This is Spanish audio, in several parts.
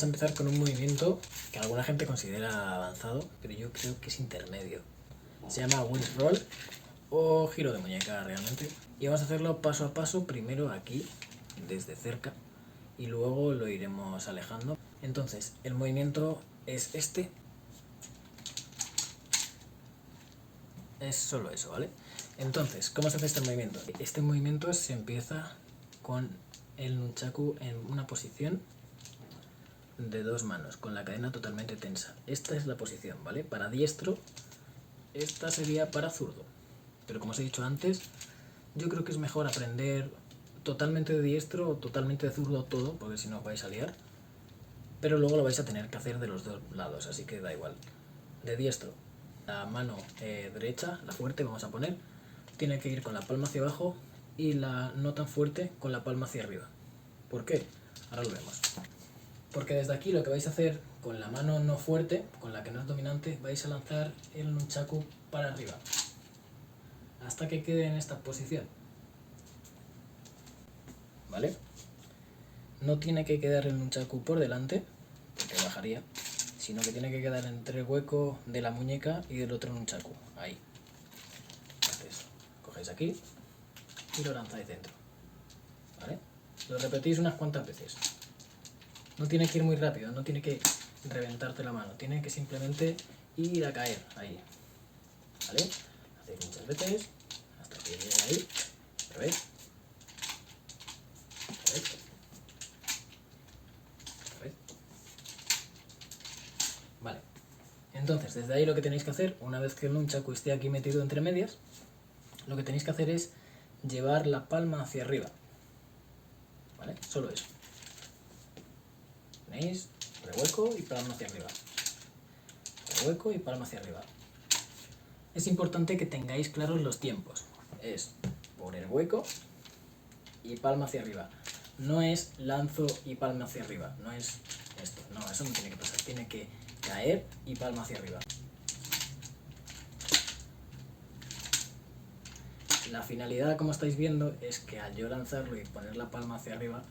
vamos a empezar con un movimiento que alguna gente considera avanzado, pero yo creo que es intermedio. Se llama wheel roll o giro de muñeca realmente. Y vamos a hacerlo paso a paso, primero aquí, desde cerca, y luego lo iremos alejando. Entonces, el movimiento es este. Es solo eso, ¿vale? Entonces, ¿cómo se hace este movimiento? Este movimiento se empieza con el nunchaku en una posición de 2 manos, con la cadena totalmente tensa. Esta es la posición, ¿vale? Para diestro, esta sería para zurdo. Pero como os he dicho antes, yo creo que es mejor aprender totalmente de diestro o totalmente de zurdo todo, porque si no os vais a liar. Pero luego lo vais a tener que hacer de los dos lados, así que da igual. De diestro, la mano derecha, la fuerte, vamos a poner, tiene que ir con la palma hacia abajo y la no tan fuerte con la palma hacia arriba. ¿Por qué? Ahora lo vemos. Porque desde aquí lo que vais a hacer con la mano no fuerte, con la que no es dominante, vais a lanzar el nunchaku para arriba, hasta que quede en esta posición. ¿Vale? No tiene que quedar el nunchaku por delante, porque bajaría, sino que tiene que quedar entre el hueco de la muñeca y del otro nunchaku, ahí. Entonces, cogéis aquí y lo lanzáis dentro. ¿Vale? Lo repetís unas cuantas veces. No tiene que ir muy rápido, no tiene que reventarte la mano, tiene que simplemente ir a caer ahí. ¿Vale? Hacéis muchas veces hasta que llegue ahí. ¿Lo veis? ¿Lo veis? ¿Lo veis? Vale. Entonces, desde ahí lo que tenéis que hacer, una vez que el nunchaku esté aquí metido entre medias, lo que tenéis que hacer es llevar la palma hacia arriba. ¿Vale? Solo eso. ¿Veis? Rehueco y palma hacia arriba. Rehueco y palma hacia arriba. Es importante que tengáis claros los tiempos. Es por el hueco y palma hacia arriba. No es lanzo y palma hacia arriba. No es esto. No, eso no tiene que pasar. Tiene que caer y palma hacia arriba. La finalidad, como estáis viendo, es que al yo lanzarlo y poner la palma hacia arriba,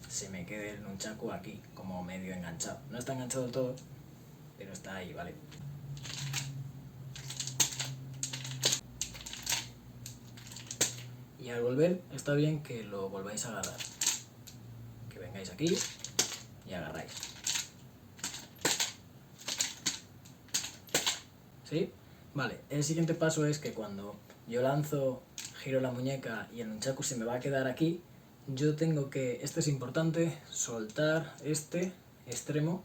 se me quede el nunchaku aquí, como medio enganchado. No está enganchado del todo, pero está ahí, ¿vale? Y al volver, está bien que lo volváis a agarrar. Que vengáis aquí y agarráis. ¿Sí? Vale, el siguiente paso es que cuando yo lanzo, giro la muñeca y el nunchaku se me va a quedar aquí, yo tengo que, esto es importante, soltar este extremo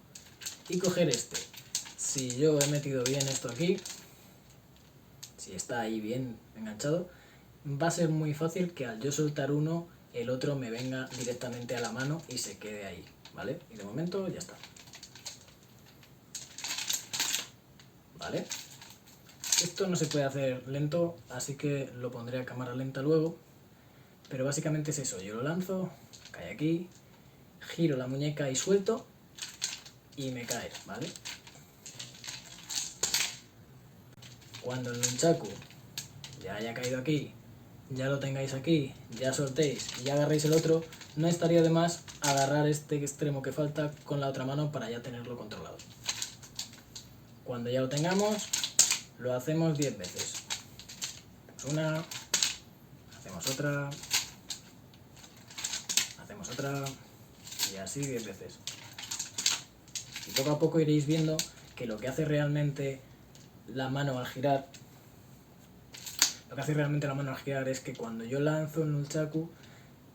y coger este. Si yo he metido bien esto aquí, si está ahí bien enganchado, va a ser muy fácil que al yo soltar uno, el otro me venga directamente a la mano y se quede ahí, ¿vale? Y de momento ya está. ¿Vale? Esto no se puede hacer lento, así que lo pondré a cámara lenta luego. Pero básicamente es eso, yo lo lanzo, cae aquí, giro la muñeca y suelto y me cae, ¿vale? Cuando el nunchaku ya haya caído aquí, ya lo tengáis aquí, ya soltéis y ya agarréis el otro, no estaría de más agarrar este extremo que falta con la otra mano para ya tenerlo controlado. Cuando ya lo tengamos, lo hacemos 10 veces. Una, hacemos otra, hacemos otra y así 10 veces. Y poco a poco iréis viendo que lo que hace realmente la mano al girar, es que cuando yo lanzo el nunchaku,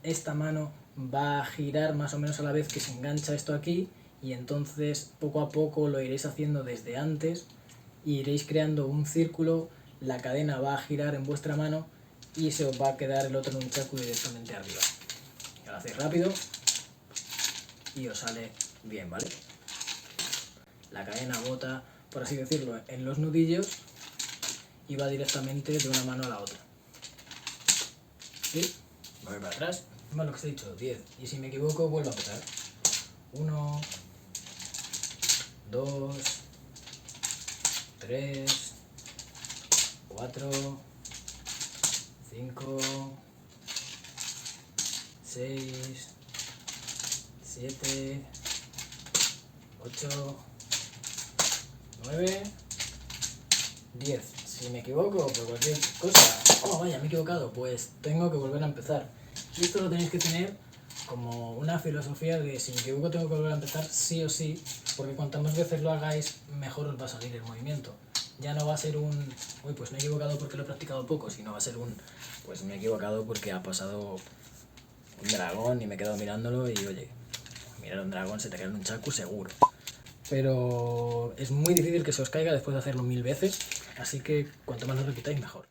esta mano va a girar más o menos a la vez que se engancha esto aquí, y entonces poco a poco lo iréis haciendo desde antes y iréis creando un círculo, la cadena va a girar en vuestra mano y se os va a quedar el otro nunchaku directamente arriba. Y lo hacéis rápido y os sale bien, ¿vale? La cadena bota, por así decirlo, en los nudillos y va directamente de una mano a la otra. ¿Sí? Voy para atrás. Más lo que os he dicho, 10. Y si me equivoco, vuelvo a empezar. 1, 2, 3, 4, 5, 6, 7, 8, 9, 10. Si me equivoco por cualquier cosa, oh vaya, me he equivocado, pues tengo que volver a empezar. Y esto lo tenéis que tener como una filosofía de si me equivoco tengo que volver a empezar sí o sí, porque cuantas más veces lo hagáis, mejor os va a salir el movimiento. Ya no va a ser un, uy, pues me he equivocado porque lo he practicado poco, sino va a ser un, pues me he equivocado porque ha pasado un dragón y me he quedado mirándolo y oye, mirar un dragón se te cae en un chaku seguro. Pero es muy difícil que se os caiga después de hacerlo 1000 veces, así que cuanto más lo repitáis mejor.